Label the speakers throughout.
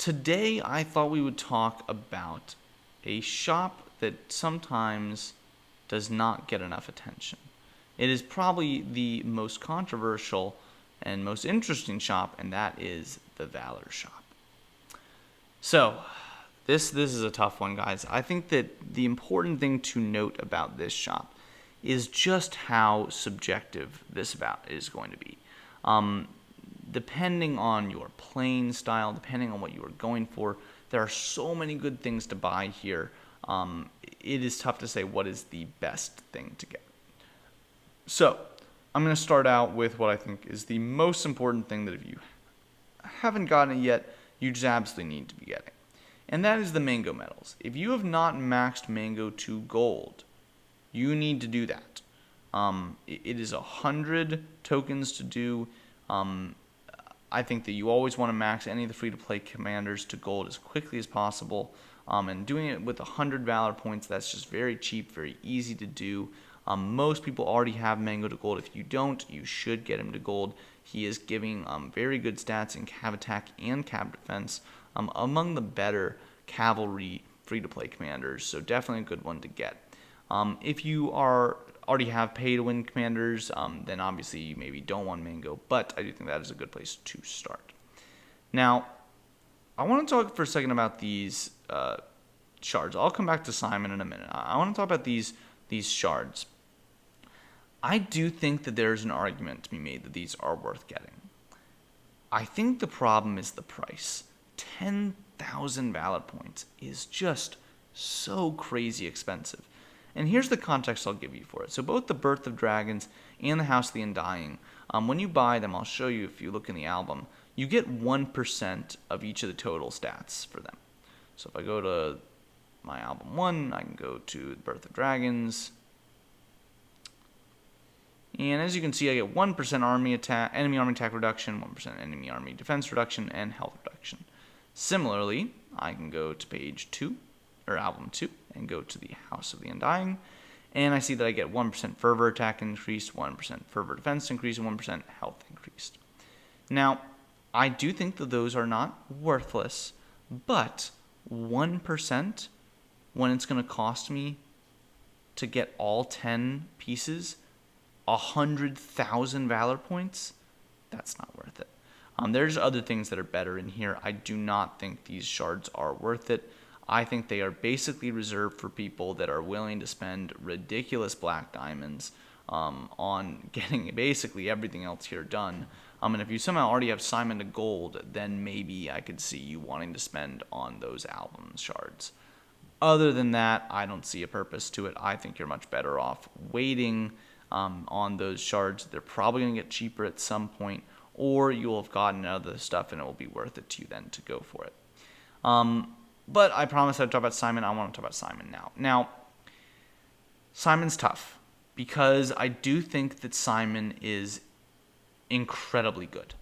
Speaker 1: Today, I thought we would talk about a shop that sometimes does not get enough attention. It is probably the most controversial and most interesting shop, and that is the Valor shop. So, this is a tough one, guys. I think that the important thing to note about this shop is just how subjective this about is going to be. Depending on your playing style, depending on what you are going for, there are so many good things to buy here. It is tough to say what is the best thing to get. So, I'm going to start out with what I think is the most important thing that if you haven't gotten it yet, you just absolutely need to be getting. And that is the Mango medals. If you have not maxed Mango to gold, you need to do that. It is 100 tokens to do. I think that you always want to max any of the free-to-play commanders to gold as quickly as possible. And doing it with 100 Valor points, that's just very cheap, very easy to do. Most people already have Mango to gold. If you don't, you should get him to gold. He is giving very good stats in cav attack and cav defense, among the better cavalry free-to-play commanders, so definitely a good one to get. If you already have pay-to-win commanders, then obviously you maybe don't want Mango, but I do think that is a good place to start. Now, I want to talk for a second about these shards. I'll come back to Simon in a minute. I want to talk about these shards. I do think that there's an argument to be made that these are worth getting. I think the problem is the price. 10,000 Valor points is just so crazy expensive. And here's the context I'll give you for it. So both the Birth of Dragons and the House of the Undying, when you buy them, I'll show you if you look in the album, you get 1% of each of the total stats for them. So if I go to my album 1, I can go to the Birth of Dragons. And as you can see, I get 1% enemy army attack reduction, 1% enemy army defense reduction, and health reduction. Similarly, I can go to page 2, or album 2, and go to the House of the Undying, and I see that I get 1% fervor attack increased, 1% fervor defense increased, and 1% health increased. Now, I do think that those are not worthless, but 1% when it's going to cost me to get all 10 pieces 100,000 Valor points, that's not worth it. There's other things that are better in here. I do not think these shards are worth it. I think they are basically reserved for people that are willing to spend ridiculous black diamonds on getting basically everything else here done. And if you somehow already have Simon to gold, then maybe I could see you wanting to spend on those album shards. Other than that, I don't see a purpose to it. I think you're much better off waiting on those shards. They're probably going to get cheaper at some point, or you'll have gotten other stuff and it will be worth it to you then to go for it. But I promised I'd talk about Simon. I want to talk about Simon now. Now, Simon's tough because I do think that Simon is incredibly good.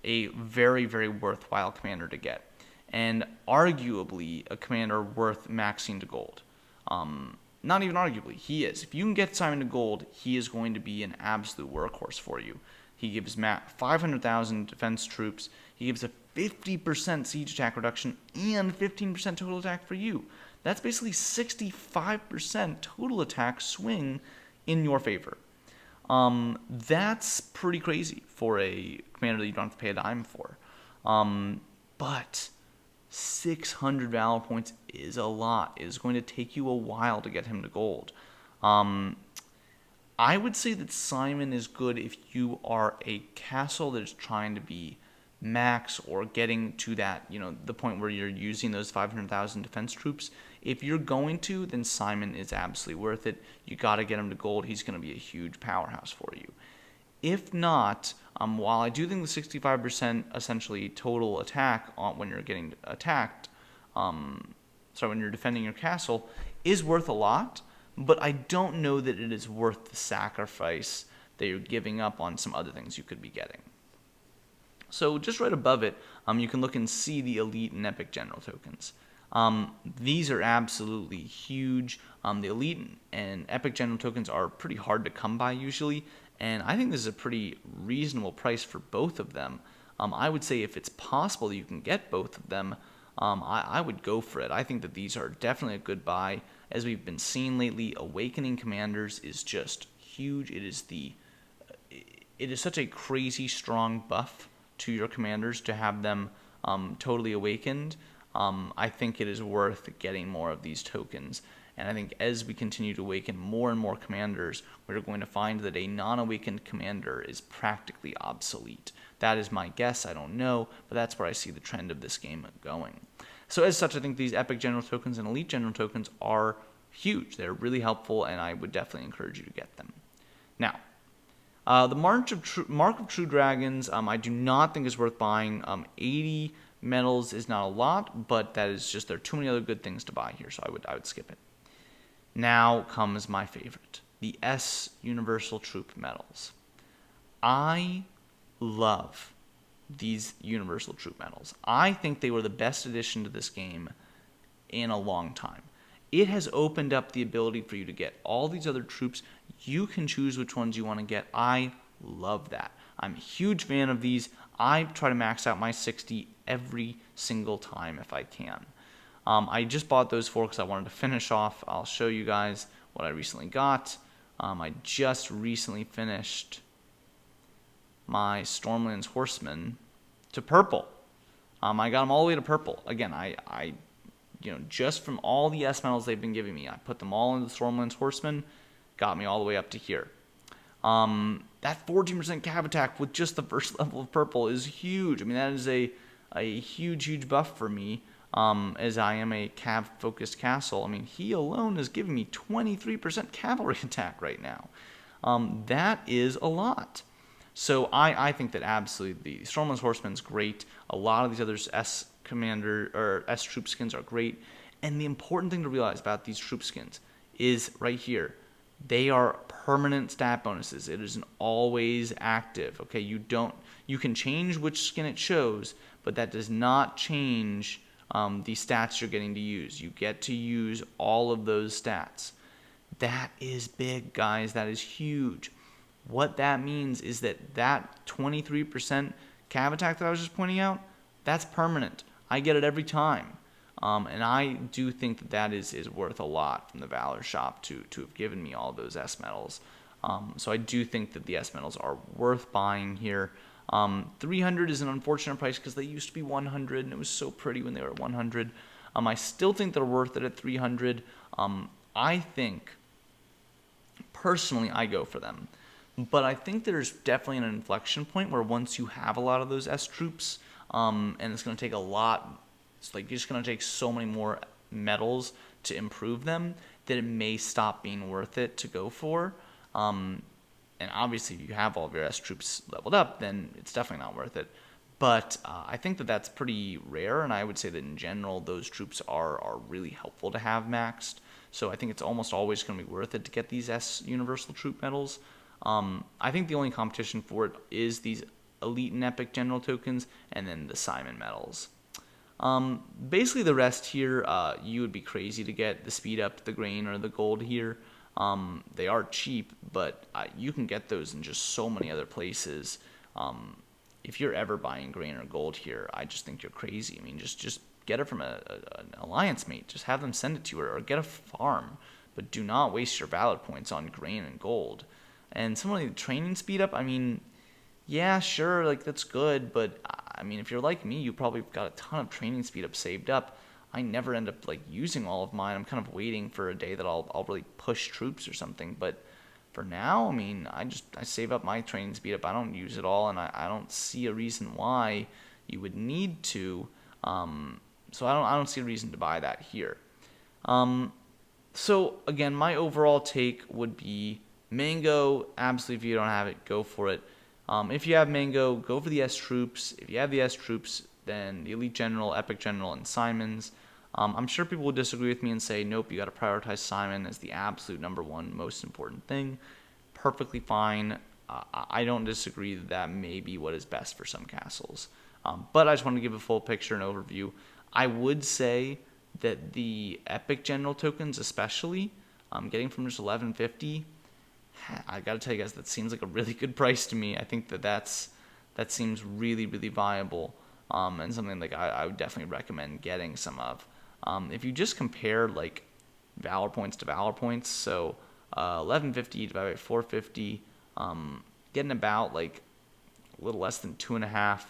Speaker 1: A very, very worthwhile commander to get. And arguably a commander worth maxing to gold. Not even arguably, he is. If you can get Simon to gold, he is going to be an absolute workhorse for you. He gives 500,000 defense troops. He gives a 50% siege attack reduction and 15% total attack for you. That's basically 65% total attack swing in your favor. That's pretty crazy for a commander that you don't have to pay a dime for. But 600 Valor points is a lot. It is going to take you a while to get him to gold. I would say that Simon is good if you are a castle that is trying to be max or getting to that, the point where you're using those 500,000 defense troops. If you're going to, then Simon is absolutely worth it. You got to get him to gold. He's going to be a huge powerhouse for you. If not, while I do think the 65% essentially total attack when you're getting attacked, when you're defending your castle, is worth a lot, but I don't know that it is worth the sacrifice that you're giving up on some other things you could be getting. So just right above it, you can look and see the Elite and Epic General tokens. These are absolutely huge. The Elite and Epic General tokens are pretty hard to come by usually, and I think this is a pretty reasonable price for both of them. I would say if it's possible you can get both of them, I would go for it. I think that these are definitely a good buy. As we've been seeing lately, Awakening Commanders is just huge. It is such a crazy strong buff to your commanders to have them totally awakened. I think it is worth getting more of these tokens. And I think as we continue to awaken more and more commanders, we're going to find that a non-awakened commander is practically obsolete. That is my guess. I don't know, but that's where I see the trend of this game going. So as such, I think these Epic General tokens and Elite General tokens are huge. They're really helpful, and I would definitely encourage you to get them. Now, the Mark of True Dragons, I do not think is worth buying. 80 medals is not a lot, but that is just, there are too many other good things to buy here, so I would skip it. Now comes my favorite, the S Universal Troop medals. I love these Universal Troop medals. I think they were the best addition to this game in a long time. It has opened up the ability for you to get all these other troops. You can choose which ones you want to get. I love that. I'm a huge fan of these. I try to max out my 60 every single time if I can. I just bought those 4 because I wanted to finish off. I'll show you guys what I recently got. I just recently finished my Stormlands Horsemen to purple. I got them all the way to purple. Again, I just from all the S medals they've been giving me, I put them all into the Stormlands Horsemen, got me all the way up to here. That 14% cav attack with just the first level of purple is huge. I mean, that is a huge buff for me, as I am a cav-focused castle. I mean, he alone is giving me 23% cavalry attack right now. That is a lot. So I think that absolutely the Stormlands Horseman is great. A lot of these other S commander or S troop skins are great. And the important thing to realize about these troop skins is right here. They are permanent stat bonuses. It isn't always active. Okay, you can change which skin it shows, but that does not change the stats you're getting to use. You get to use all of those stats. That is big, guys. That is huge. What that means is that 23% cav attack that I was just pointing out, that's permanent. I get it every time. And I do think that is worth a lot from the Valor shop to have given me all those S medals. So I do think that the S medals are worth buying here. 300 is an unfortunate price because they used to be 100, and it was so pretty when they were at 100. I still think they're worth it at 300. I think, personally, I go for them. But I think there's definitely an inflection point where once you have a lot of those S troops, and it's going to take a lot, it's like you're just going to take so many more medals to improve them that it may stop being worth it to go for. And obviously, if you have all of your S troops leveled up, then it's definitely not worth it. But I think that that's pretty rare, and I would say that in general, those troops are really helpful to have maxed. So I think it's almost always going to be worth it to get these S Universal Troop medals. I think the only competition for it is these Elite and Epic General tokens, and then the Simon medals. Basically, the rest here, you would be crazy to get the speed up, the grain, or the gold here. They are cheap, but you can get those in just so many other places. If you're ever buying grain or gold here, I just think you're crazy. I mean, just get it from an alliance mate. Just have them send it to you, or get a farm. But do not waste your Valor points on grain and gold. And some of the training speed up, I mean, yeah, sure, like that's good, but I mean, if you're like me, you probably got a ton of training speed up saved up. I never end up like using all of mine. I'm kind of waiting for a day that I'll really push troops or something. But for now, I mean, I save up my training speed up. I don't use it all, and I don't see a reason why you would need to. So I don't see a reason to buy that here. So again, my overall take would be Mango. Absolutely, if you don't have it, go for it. If you have Mango, go for the S troops. If you have the S troops, then the Elite General, Epic General, and Simons. I'm sure people will disagree with me and say, nope, you got to prioritize Simon as the absolute #1 most important thing. Perfectly fine. I don't disagree that may be what is best for some castles. But I just want to give a full picture and overview. I would say that the Epic General tokens especially, getting from just 1150, I got to tell you guys, that seems like a really good price to me. I think that seems really, really viable. and something like I would definitely recommend getting some of. If you just compare like Valor points to Valor points, so 1150 divided by 450, getting about like a little less than 2.5.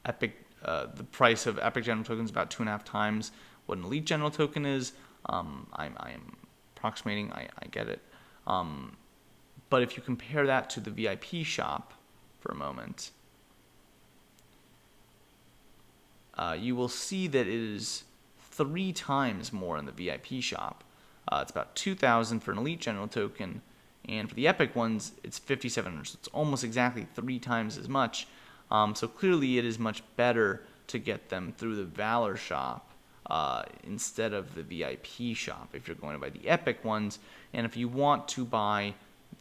Speaker 1: Epic, the price of Epic General Token is about 2.5 times what an Elite General Token is. I am approximating. I get it. But if you compare that to the VIP shop for a moment, you will see that it is 3 times more in the VIP shop. It's about 2,000 for an Elite General Token, and for the Epic ones, it's 5,700. So it's almost exactly 3 times as much. So clearly, it is much better to get them through the Valor shop instead of the VIP shop if you're going to buy the Epic ones. And if you want to buy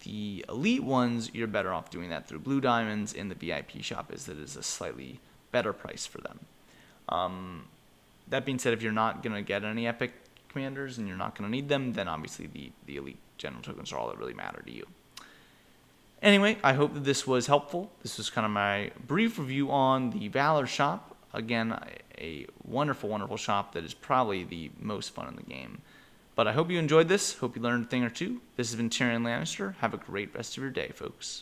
Speaker 1: the Elite ones, you're better off doing that through Blue Diamonds in the VIP shop, as it is a slightly better price for them. That being said, if you're not going to get any Epic commanders and you're not going to need them, then obviously the Elite General Tokens are all that really matter to you. Anyway, I hope that this was helpful. This was kind of my brief review on the Valor shop. Again, a wonderful, wonderful shop that is probably the most fun in the game. But I hope you enjoyed this. Hope you learned a thing or two. This has been TyrionLanstr. Have a great rest of your day, folks.